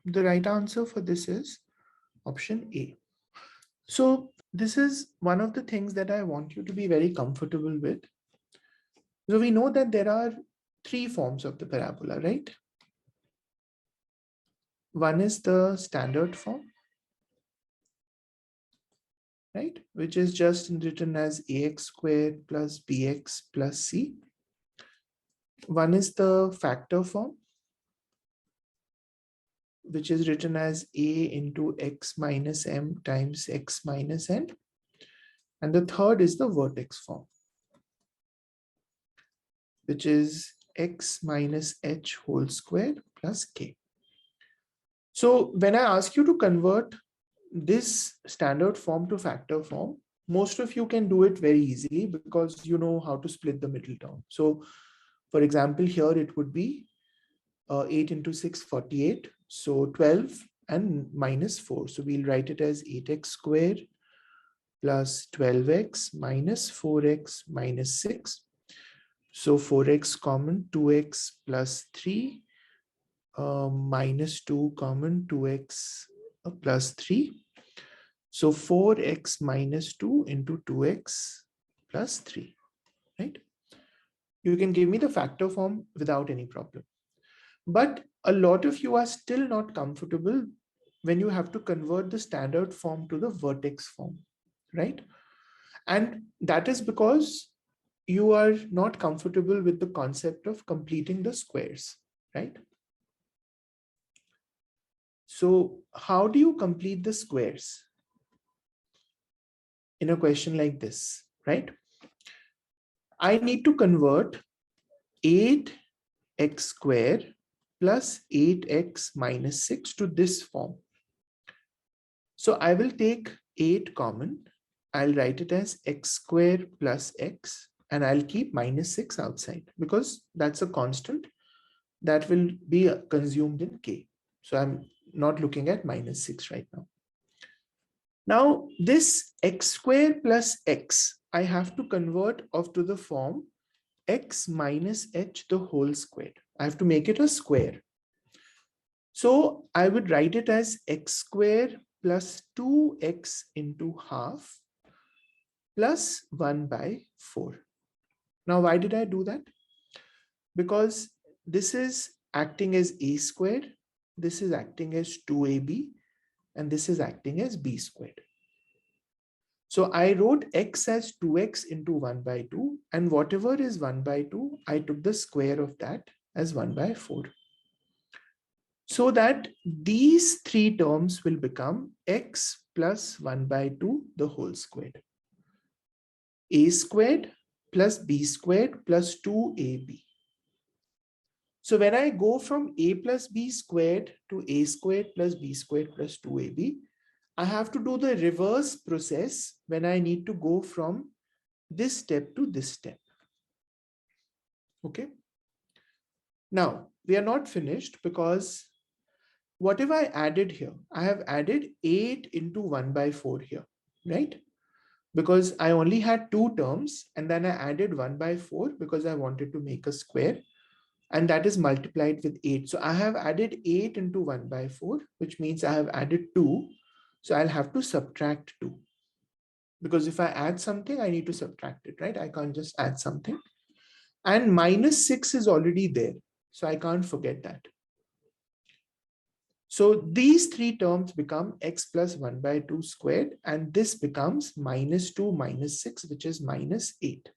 the right answer for this is option A. So this is one of the things that I want you to be very comfortable with. So we know that there are three forms of the parabola, right? One is the standard form, right? Which is just written as ax squared plus bx plus c. One is the factor form, which is written as a into x minus m times x minus n. And the third is the vertex form, which is x minus h whole squared plus k. So when I ask you to convert this standard form to factor form, most of you can do it very easily because you know how to split the middle term. So for example, here it would be 8 into 6, 48. So 12 and minus 4. So we'll write it as 8x squared plus 12x minus 4x minus 6. So 4x common, 2x plus 3, minus 2 common, 2x plus 3. So 4x minus 2 into 2x plus 3, right? You can give me the factor form without any problem. But a lot of you are still not comfortable when you have to convert the standard form to the vertex form, right? And that is because you are not comfortable with the concept of completing the squares, right? So how do you complete the squares in a question like this, right? I need to convert 8x squared plus 8x minus 6 to this form. So I will take 8 common. I'll write it as x squared plus x, and I'll keep minus 6 outside because that's a constant that will be consumed in k. So I'm not looking at minus 6 right now. Now this x squared plus x, I have to convert off to the form x minus h the whole squared. I have to make it a square. So I would write it as x squared plus 2x into half plus 1 by 4. Now, why did I do that? Because this is acting as a squared, this is acting as 2ab, and this is acting as b squared. So I wrote x as 2x into 1 by 2, and whatever is 1 by 2, I took the square of that as 1 by 4. So that these three terms will become x plus 1 by 2 the whole squared. A squared plus b squared plus 2ab. So when I go from a plus b squared to a squared plus b squared plus 2ab, I have to do the reverse process when I need to go from this step to this step. Okay. Now, we are not finished because what have I added here? I have added 8 into 1 by 4 here, right? Because I only had two terms and then I added 1 by 4 because I wanted to make a square, and that is multiplied with 8. So I have added 8 into 1 by 4, which means I have added 2. So I'll have to subtract 2. Because if I add something, I need to subtract it, right? I can't just add something. And minus 6 is already there. So I can't forget that. So these three terms become x plus 1 by 2 squared, and this becomes minus 2 minus 6, which is minus 8.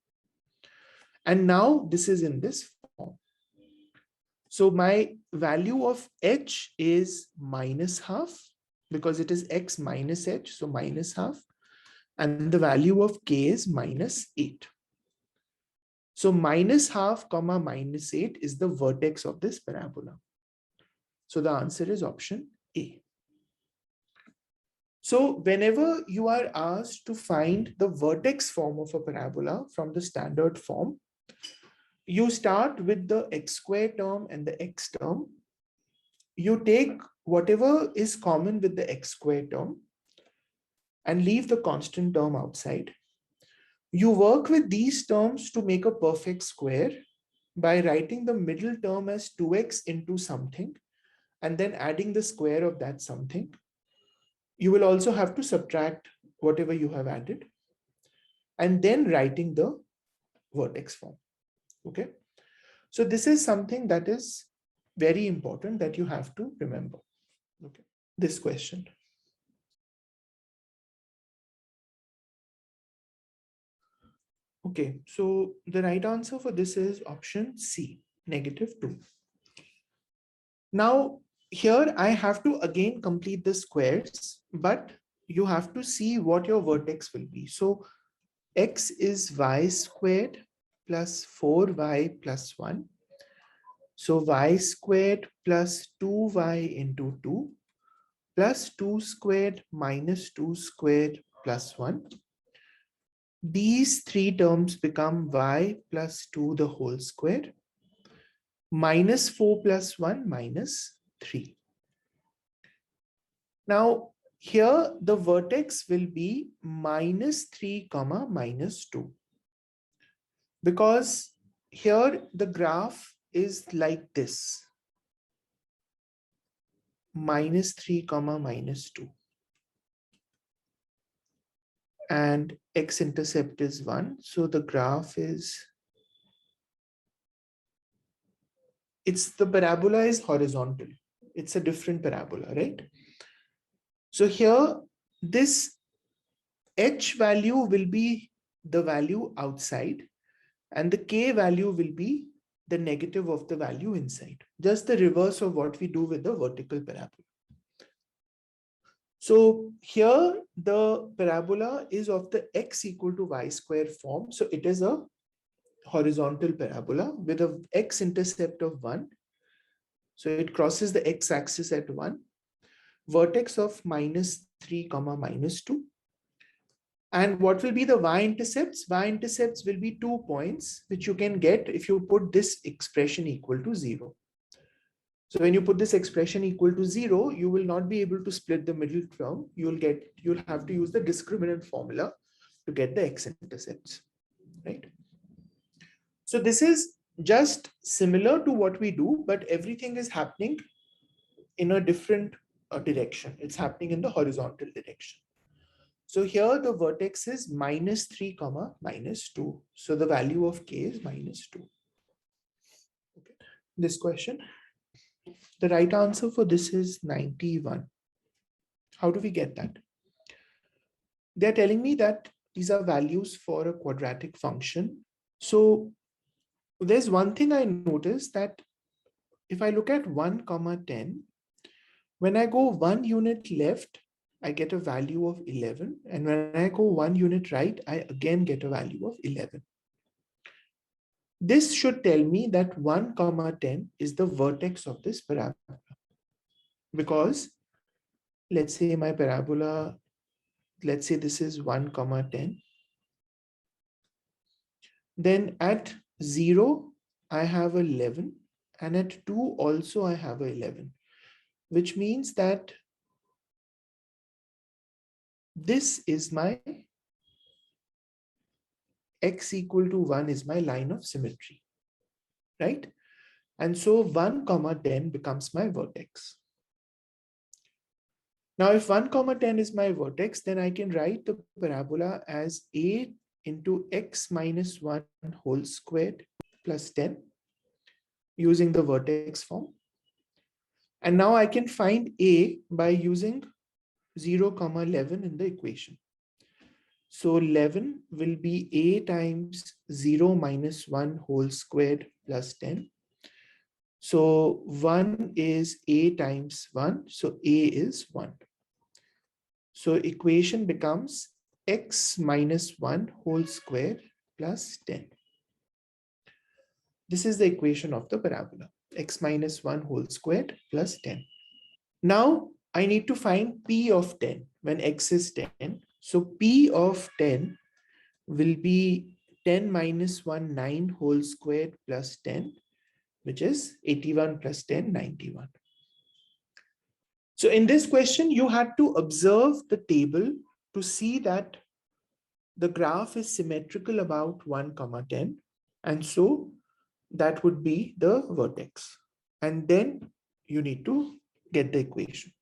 And now this is in this form. So my value of h is minus half because it is x minus h, so minus half. And the value of k is minus 8. So minus half comma minus 8 is the vertex of this parabola. So the answer is option A. So whenever you are asked to find the vertex form of a parabola from the standard form, you start with the x squared term and the x term. You take whatever is common with the x squared term and leave the constant term outside. You work with these terms to make a perfect square by writing the middle term as 2x into something and then adding the square of that something. You will also have to subtract whatever you have added and then writing the vertex form. Okay. So this is something that is very important that you have to remember. Okay. This question. Okay, so the right answer for this is option C, -2. Now, here I have to again complete the squares, but you have to see what your vertex will be. So x is y squared plus 4y plus 1. So y squared plus 2y into 2 plus 2 squared minus 2 squared plus 1. These three terms become y plus 2 the whole square minus 4 plus 1 minus 3. Now, here the vertex will be -3 comma -2, because here the graph is like this, -3 comma -2, and x-intercept is 1. So the graph is, the parabola is horizontal. It's a different parabola, right? So here, this h value will be the value outside, and the k value will be the negative of the value inside. Just the reverse of what we do with the vertical parabola. So here, the parabola is of the x equal to y square form. So it is a horizontal parabola with a x-intercept of 1. So it crosses the x-axis at 1. Vertex of -3 comma -2. And what will be the y-intercepts? Y-intercepts will be 2 points, which you can get if you put this expression equal to 0. So when you put this expression equal to 0, you will not be able to split the middle term. You'll have to use the discriminant formula to get the x-intercepts, right? So this is just similar to what we do, but everything is happening in a different direction. It's happening in the horizontal direction. So here the vertex is -3 comma -2. So the value of k is -2. Okay. This question. The right answer for this is 91. How do we get that? They're telling me that these are values for a quadratic function. So there's one thing I noticed, that if I look at 1 comma 10, when I go 1 unit left, I get a value of 11. And when I go 1 unit right, I again get a value of 11. This should tell me that 1 comma 10 is the vertex of this parabola. Because let's say my parabola, let's say this is 1 comma 10. Then at 0, I have 11. And at 2 also I have 11. Which means that this is my x equal to 1 is my line of symmetry, right? And so 1 comma 10 becomes my vertex. Now, if 1 comma 10 is my vertex, then I can write the parabola as a into x minus 1 whole squared plus 10 using the vertex form. And now I can find a by using 0 comma 11 in the equation. So 11 will be a times 0 minus 1 whole squared plus 10. So 1 is a times 1. So a is 1. So equation becomes x minus 1 whole square plus 10. This is the equation of the parabola, x minus 1 whole squared plus 10. Now I need to find p of 10 when x is 10. So p of 10 will be 10 minus 1, 9 whole squared plus 10, which is 81 plus 10, 91. So in this question, you had to observe the table to see that the graph is symmetrical about 1 comma 10. And so that would be the vertex. And then you need to get the equation.